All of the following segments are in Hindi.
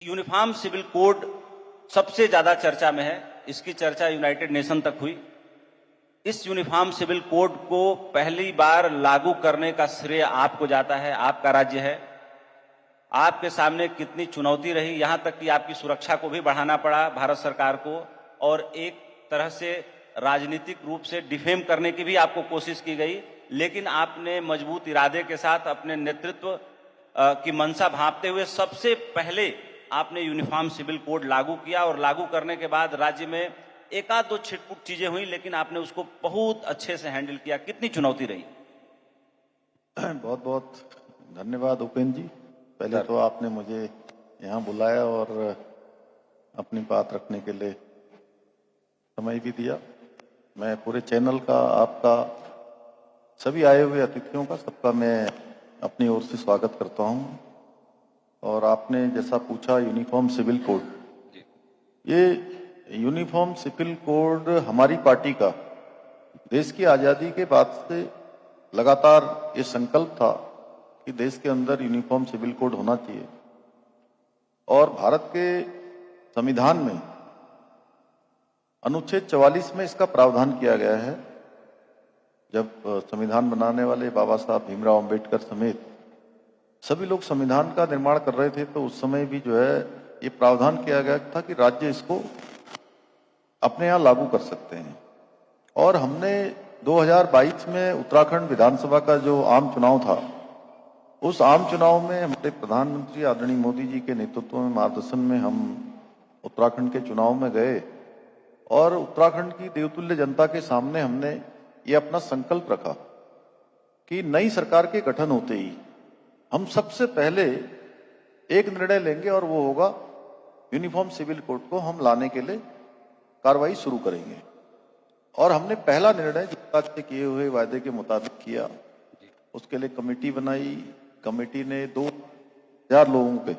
यूनिफॉर्म सिविल कोड सबसे ज्यादा चर्चा में है। इसकी चर्चा यूनाइटेड नेशन तक हुई। इस यूनिफॉर्म सिविल कोड को पहली बार लागू करने का श्रेय आपको जाता है, आपका राज्य है। आपके सामने कितनी चुनौती रही, यहां तक कि आपकी सुरक्षा को भी बढ़ाना पड़ा भारत सरकार को, और एक तरह से राजनीतिक रूप से डिफेम करने की भी आपको कोशिश की गई, लेकिन आपने मजबूत इरादे के साथ अपने नेतृत्व की मंशा भांपते हुए सबसे पहले आपने यूनिफॉर्म सिविल कोड लागू किया। और लागू करने के बाद राज्य में एक आध दो छिटपुट चीजें हुई, लेकिन आपने उसको बहुत अच्छे से हैंडल किया। कितनी चुनौती रही? बहुत बहुत धन्यवाद उपेंद्र जी। पहले तो आपने मुझे यहाँ बुलाया और अपनी बात रखने के लिए समय भी दिया। मैं पूरे चैनल का, आपका, सभी आए हुए अतिथियों का, सबका मैं अपनी ओर से स्वागत करता हूँ। और आपने जैसा पूछा यूनिफॉर्म सिविल कोड, ये यूनिफॉर्म सिविल कोड हमारी पार्टी का देश की आज़ादी के बाद से लगातार ये संकल्प था कि देश के अंदर यूनिफॉर्म सिविल कोड होना चाहिए। और भारत के संविधान में अनुच्छेद 44 में इसका प्रावधान किया गया है। जब संविधान बनाने वाले बाबा साहब भीमराव अंबेडकर समेत सभी लोग संविधान का निर्माण कर रहे थे, तो उस समय भी जो है ये प्रावधान किया गया था कि राज्य इसको अपने यहाँ लागू कर सकते हैं। और हमने 2022 में उत्तराखंड विधानसभा का जो आम चुनाव था, उस आम चुनाव में हमारे प्रधानमंत्री आदरणीय मोदी जी के नेतृत्व में, मार्गदर्शन में हम उत्तराखंड के चुनाव में गए और उत्तराखंड की देवतुल्य जनता के सामने हमने ये अपना संकल्प रखा कि नई सरकार के गठन होते ही हम सबसे पहले एक निर्णय लेंगे, और वो होगा यूनिफॉर्म सिविल कोड को हम लाने के लिए कार्रवाई शुरू करेंगे। और हमने पहला निर्णय जनता से किए हुए वायदे के मुताबिक किया। उसके लिए कमेटी बनाई। कमेटी ने 2,000 लोगों के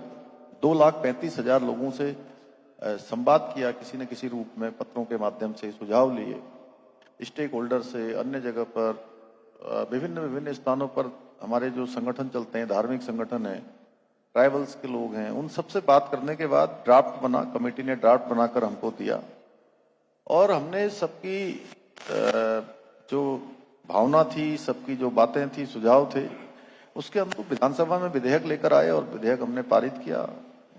2,35,000 लोगों से संवाद किया, किसी न किसी रूप में, पत्रों के माध्यम से सुझाव लिए, स्टेक होल्डर से, अन्य जगह पर, विभिन्न स्थानों पर हमारे जो संगठन चलते हैं, धार्मिक संगठन है, ट्राइबल्स के लोग हैं, उन सबसे बात करने के बाद ड्राफ्ट बना। कमेटी ने ड्राफ्ट बनाकर हमको दिया और हमने सबकी जो भावना थी, सबकी जो बातें थी, सुझाव थे, उसके हम लोग विधानसभा में विधेयक लेकर आए और विधेयक हमने पारित किया।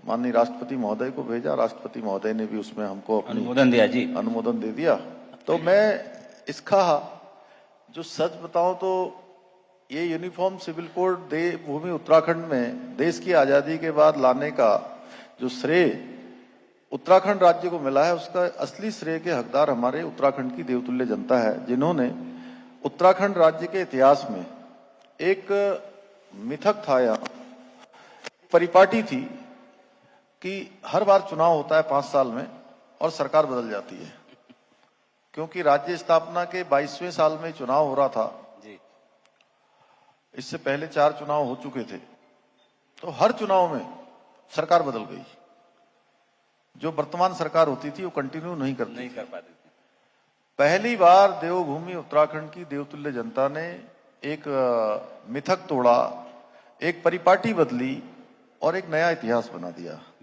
माननीय राष्ट्रपति महोदय को भेजा। राष्ट्रपति महोदय ने भी उसमें हमको अनुमोदन दिया जी, अनुमोदन दे दिया। तो मैं इसका जो सच बताऊं तो ये यूनिफॉर्म सिविल कोड देवभूमि उत्तराखंड में देश की आजादी के बाद लाने का जो श्रेय उत्तराखंड राज्य को मिला है, उसका असली श्रेय के हकदार हमारे उत्तराखंड की देवतुल्य जनता है, जिन्होंने उत्तराखंड राज्य के इतिहास में एक मिथक था, यहाँ परिपाटी थी कि हर बार चुनाव होता है 5 साल में और सरकार बदल जाती है। क्योंकि राज्य स्थापना के 22वें साल में चुनाव हो रहा था जी। इससे पहले 4 चुनाव हो चुके थे, तो हर चुनाव में सरकार बदल गई। जो वर्तमान सरकार होती थी वो कंटिन्यू नहीं कर पाती थी। पहली बार देवभूमि उत्तराखंड की देवतुल्य जनता ने एक मिथक तोड़ा, एक परिपाटी बदली और एक नया इतिहास बना दिया।